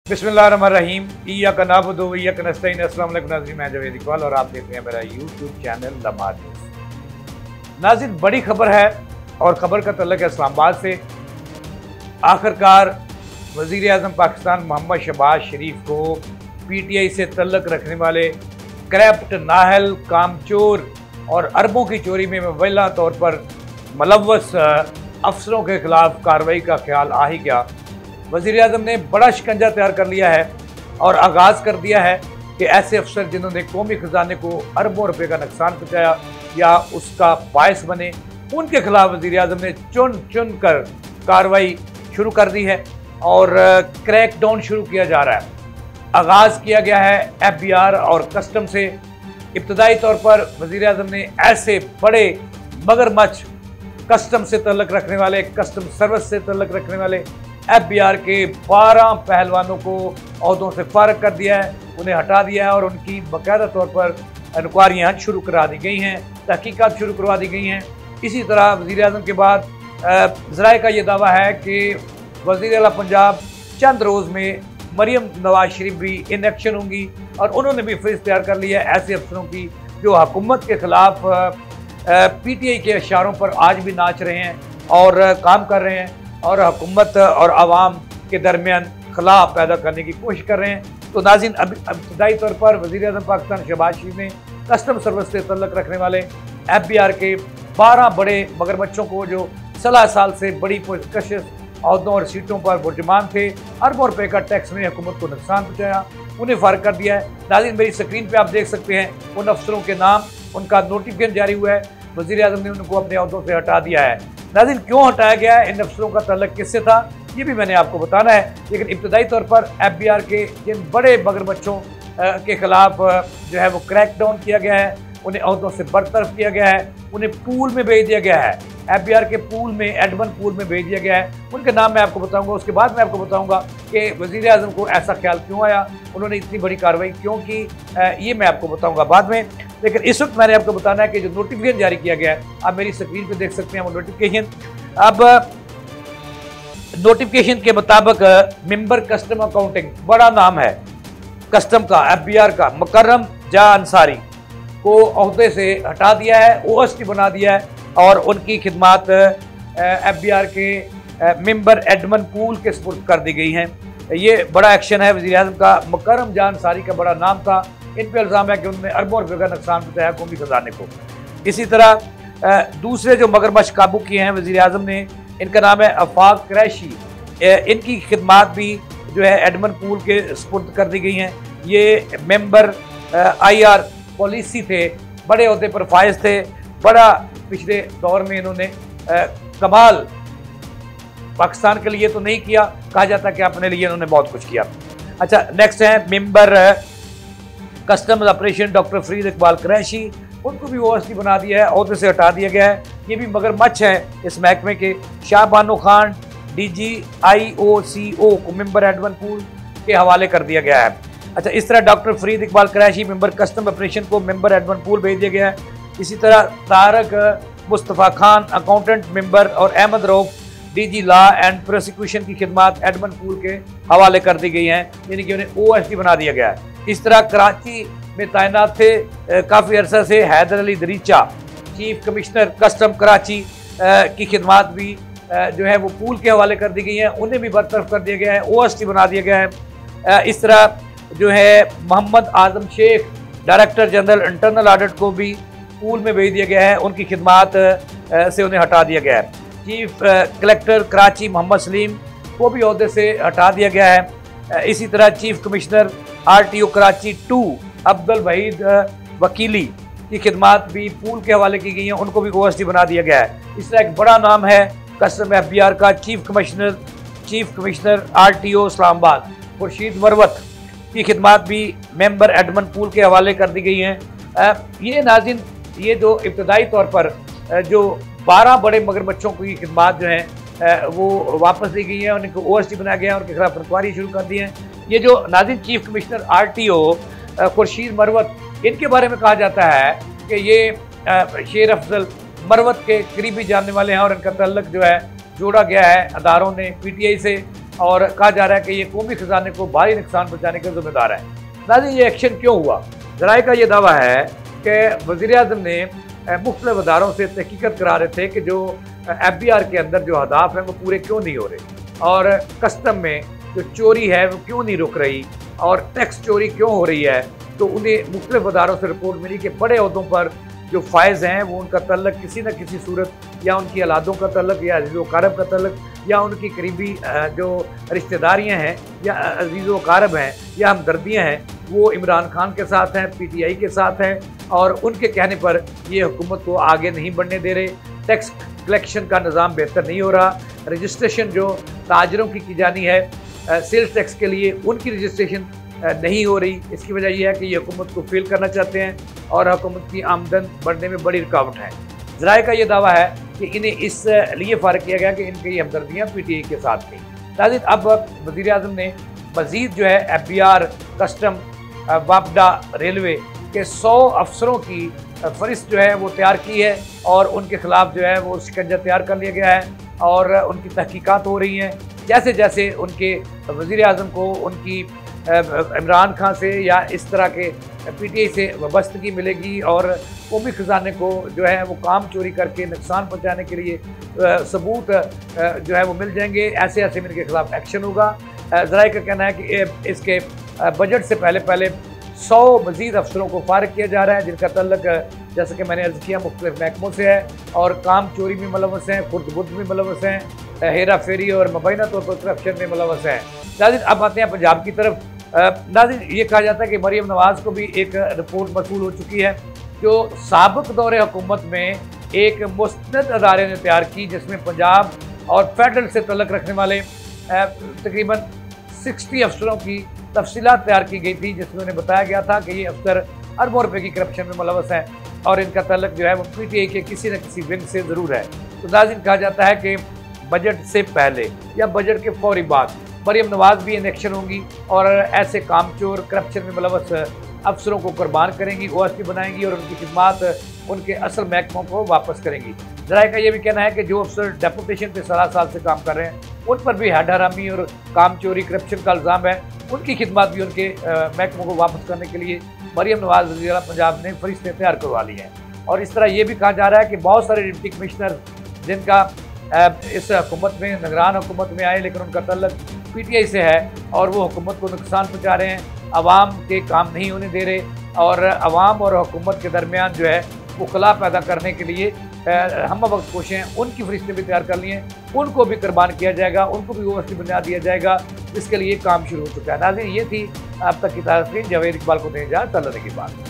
बिस्मिल्लाहिर्रहमानिर्रहीम इय्याका नअबुदु व इय्याका नस्तईन। अस्सलाम वालेकुम नाज़रीन, मैं जावेद इकबाल और आप देख रहे हैं मेरा यूट्यूब चैनल लम्हात न्यूज़। नाज़रीन, बड़ी खबर है और ख़बर का तल्लुक़ है इस्लामाबाद से। आखिरकार वज़ीर आज़म पाकिस्तान मोहम्मद शहबाज शरीफ को PTI से तल्लुक़ रखने वाले करप्ट, नाहल, कामचोर और अरबों की चोरी में मुबैना तौर पर मुलव्वस अफसरों के खिलाफ कार्रवाई का ख्याल आ ही गया। वज़ीर आज़म ने बड़ा शिकंजा तैयार कर लिया है और आगाज़ कर दिया है कि ऐसे अफसर जिन्होंने कौमी ख़जाने को अरबों रुपए का नुकसान पहुँचाया या उसका बायस बने, उनके खिलाफ वज़ीर आज़म ने चुन चुन कर कार्रवाई शुरू कर दी है और क्रैकडाउन शुरू किया जा रहा है। आगाज़ किया गया है FBR और कस्टम से। इब्तदाई तौर पर वज़ीर आज़म ने ऐसे बड़े मगरमच्छ कस्टम से तल्लुक़ रखने वाले, कस्टम सर्विस से तल्लुक़ रखने वाले FBR के 12 पहलवानों को ओहदों से फारग कर दिया है, उन्हें हटा दिया है और उनकी बाकायदा तौर पर इंक्वायरियाँ शुरू करा दी गई हैं, तहकीकात शुरू करवा दी गई हैं। इसी तरह वज़ीर आज़म के बाद ज़राए का ये दावा है कि वज़ीर आला पंजाब चंद रोज़ में मरियम नवाज शरीफ भी इन एक्शन होंगी और उन्होंने भी फहरिस्त तैयार कर लिया है ऐसे अफसरों की जो हुकूमत के ख़िलाफ़ PTI के इशारों पर आज भी नाच रहे हैं और काम कर रहे हैं और हुकूमत और आवाम के दरमियान खला पैदा करने की कोशिश कर रहे हैं। तो नाज़रीन, अभी इब्तदाई तौर पर वज़ीर आज़म पाकिस्तान शहबाज शरीफ ने कस्टम सर्विस से तल्लुक़ रखने वाले FBR के 12 बड़े मगरमच्छों को जो 16 साल से बड़ी पुरकशिश अहदों और सीटों पर बुर्जमान थे, अरबों रुपए का टैक्स में हुकूमत को नुकसान पहुँचाया, उन्हें फारग कर दिया है। नाज़रीन, मेरी स्क्रीन पर आप देख सकते हैं उन अफसरों के नाम, उनका नोटिफिकेशन जारी हुआ है। वज़ीर आज़म ने उनको अपने अहदों से हटा दिया है। नाज़रीन, क्यों हटाया गया है, इन अफसरों का तल्लुक़ किससे था, ये भी मैंने आपको बताना है। लेकिन इब्तदाई तौर पर FBR के जिन बड़े मगरमच्छों के ख़िलाफ़ जो है वो क्रैकडाउन किया गया है, उन्हें अहदों से बरतरफ किया गया है, उन्हें पूल में भेज दिया गया है, FBR के पूल में, एडमन पूल में भेज दिया गया है। उनके नाम मैं आपको बताऊँगा, उसके बाद मैं आपको बताऊँगा कि वज़ीर आज़म को ऐसा ख्याल क्यों आया, उन्होंने इतनी बड़ी कार्रवाई क्यों की, ये मैं आपको बताऊँगा बाद में। लेकिन इस वक्त मैंने आपको बताना है कि जो नोटिफिकेशन जारी किया गया है, आप मेरी स्क्रीन पे देख सकते हैं वो नोटिफिकेशन। अब नोटिफिकेशन के मुताबिक मेंबर कस्टम अकाउंटिंग, बड़ा नाम है कस्टम का, FBR का, मुकर्रम जा अंसारी को ओहदे से हटा दिया है, OST बना दिया है और उनकी खिदमात FBR के मेंबर एडमन पूल के सपुर्द कर दी गई हैं। ये बड़ा एक्शन है वज़ीर आज़म का। मुकर्रम जा अंसारी का बड़ा नाम था, इन पर इल्ज़ाम है कि उन्होंने अरबों रुपये का नुकसान पहुँचाया कौमी खजाने को। इसी तरह दूसरे जो मगरमच्छ काबू किए हैं वज़ीर आज़म ने, इनका नाम है आफाक कुरैशी। इनकी खिदमात भी जो है एडमन पूल के सपुर्द कर दी गई हैं। ये मेंबर IR पॉलिसी थे, बड़े ओहदे पर फायज थे, बड़ा पिछले दौर में इन्होंने कमाल पाकिस्तान के लिए तो नहीं किया, कहा जाता कि अपने लिए इन्होंने बहुत कुछ किया। अच्छा, नेक्स्ट है member customs operation doctor Farid Iqbal Qureshi, उनको भी OST बना दिया है, ओहदे से हटा दिया गया है। ये भी मगरमच्छ हैं इस महकमे के। शाहबानो खान DGIOCO को मेंबर एडमन पूल के हवाले कर दिया गया है। अच्छा, इस तरह doctor Farid Iqbal Qureshi member custom operation को मेंबर एडमन पूल भेज दिया गया है। इसी तरह तारक मुस्तफ़ा खान अकाउंटेंट मेंबर और Ahmad Rauf DG law and prosecution की खिदमात एडमन पूल के हवाले कर दी गई हैं, यानी कि उन्हें OST बना दिया गया है। इस तरह कराची में तैनात थे काफ़ी अरसा से Haider Ali Daricha, chief commissioner custom Karachi की खिदमात भी जो है वो पूल के हवाले कर दी गई हैं, उन्हें भी बरतरफ कर दिया गया है, OST बना दिया गया है। इस तरह जो है Mohammad Azam Sheikh director general internal audit को भी पूल में भेज दिया गया है, उनकी खिदमात से उन्हें हटा दिया गया है। चीफ कलेक्टर कराची मोहम्मद सलीम को भी ओहदे से हटा दिया गया है। इसी तरह chief commissioner RTO Karachi 2 Abdul Waheed Wakili की खिदमात भी पूल के हवाले की गई हैं, उनको भी OST बना दिया गया है। इस तरह एक बड़ा नाम है कस्टम FBR का chief commissioner RTO Islamabad Khurshid Marwat की खिदमात भी मेंबर एडमन पूल के हवाले कर दी गई हैं। ये नाज़रीन, ये जो इब्तदाई तौर पर जो 12 बड़े मगरमच्छों की खिदमात जो हैं वो वापस ली गई हैं, उनको OST बनाया गया है, उनके खिलाफ इंक्वायरी शुरू कर दी है। ये जो नाज़रीन chief commissioner RTO Khurshid Marwat, इनके बारे में कहा जाता है कि ये शेर अफजल मरवत के करीबी जानने वाले हैं और इनका तल्लुक जो है जोड़ा गया है अदारों ने PTI से। और कहा जा रहा है कि ये कौमी खजाने को भारी नुकसान पहुँचाने का जिम्मेदार है। नाज़रीन, ये एक्शन क्यों हुआ? ज़राए का ये दावा है कि वज़ीर-ए-आज़म ने मुख्तलिफ अदारों से तहकीकत करा रहे थे कि जो FBR के अंदर जो अहदाफ हैं वो पूरे क्यों नहीं हो रहे, और कस्टम में जो चोरी है वो क्यों नहीं रुक रही, और टैक्स चोरी क्यों हो रही है। तो उन्हें मुख्तलिफ अदारों से रिपोर्ट मिली कि बड़े अहदों पर जो फायज़ हैं वो उनका तल्लक किसी न किसी सूरत या उनकी औलादों का तल्लक या अज़ीज़ व अक़ारब का तल्लक या उनकी करीबी जो रिश्तेदारियाँ हैं या अज़ीज़ व अक़ारब हैं या हमदर्दियाँ हैं वो इमरान खान के साथ हैं, PTI के साथ हैं, और उनके कहने पर ये हुकूमत को आगे नहीं बढ़ने दे रहे। टैक्स कलेक्शन का निज़ाम बेहतर नहीं हो रहा, रजिस्ट्रेशन जो ताजरों की जानी है सेल्स टैक्स के लिए उनकी रजिस्ट्रेशन नहीं हो रही। इसकी वजह यह है कि ये हुकूमत को फेल करना चाहते हैं और हुकूमत की आमदन बढ़ने में बड़ी रुकावट है। ज़राए का ये दावा है कि इन्हें इस लिए फ़ारिग किया गया कि इनकी हमदर्दियाँ PTI के साथ थी। नाज़रीन, अब वज़ीर-ए-आज़म ने मज़ीद जो है FBR, कस्टम, वापडा, रेलवे के 100 अफसरों की फहरिस्त जो है वो तैयार की है और उनके ख़िलाफ़ जो है वो शिकंजा तैयार कर लिया गया है और उनकी तहकीकात हो रही हैं। जैसे जैसे उनके वज़ीर-ए-आज़म को उनकी इमरान खान से या इस तरह के PTI से वाबस्तगी मिलेगी और कौमी ख़जाने को जो है वो काम चोरी करके नुकसान पहुँचाने के लिए सबूत जो है वो मिल जाएंगे, ऐसे ऐसे इनके खिलाफ एक्शन होगा। ज़राए का कहना है कि इसके बजट से पहले 100 मज़ीद अफसरों को फारिग किया जा रहा है जिनका तल्लक, जैसे कि मैंने अर्ज़ किया, मुख्तलिफ महकमों से है और काम चोरी में मुलव्वस हैं, खुर्द-बुर्द में मुलव्वस हैं, हेरा फेरी और मुबैना तौर पर करप्शन में मुलव्वस हैं। नाज़रीन, अब आते हैं पंजाब की तरफ। नाज़रीन, ये कहा जाता है कि मरियम नवाज़ को भी एक रिपोर्ट मसूल हो चुकी है जो साबिक़ दौरे हुकूमत में एक मुस्तनद अदारे ने तैयार की, जिसमें पंजाब और फेडरल से तल्लक रखने वाले तकरीबन 60 अफसरों की तफसीलात तैयार की गई थी, जिसमें उन्हें बताया गया था कि ये अफसर अरबों रुपए की करप्शन में मुलव्वस हैं और इनका तल्लक जो है वो PTI के किसी न किसी विंग से ज़रूर है। तो नाज़रीन, कहा जाता है कि बजट से पहले या बजट के फौरी बाद मरियम नवाज़ भी इन एक्शन होंगी और ऐसे कामचोर करप्शन में मुलव्वस अफसरों को कुर्बान करेंगी, OSP बनाएंगी और उनकी खिदमात उनके असल महकमों को वापस करेंगी। ज़राए का ये भी कहना है कि जो अफसर डेपुटेशन पे 16 साल से काम कर रहे हैं उन पर भी हैड हरामी और काम चोरी करप्शन का इल्ज़ाम है, उनकी खिदमात भी उनके महकमों को वापस करने के लिए मरियम नवाज़ वज़ीर पंजाब ने फरिश्ते तैयार करवा ली हैं। और इस तरह ये भी कहा जा रहा है कि बहुत सारे डिप्टी कमिश्नर जिनका इस हुकूमत में, निगरान हुकूमत में आए लेकिन उनका तल्लक PTI से है और वो हुकूमत को नुकसान पहुँचा रहे हैं, अवाम के काम नहीं होने दे रहे और अवाम और हुकूमत के दरमियान जो है वो खला पैदा करने के लिए हम वक्त कोशिश हैं, उनकी फरिश्ते भी तैयार कर लिए, उनको भी कुर्बान किया जाएगा, उनको भी OSP बना दिया जाएगा, जिसके लिए काम शुरू हो चुका है। नाज़रीन, ये थी अब तक की ताज़ा तरीन। जावेद इकबाल को दें इजाज़त, अल्लाह की बात।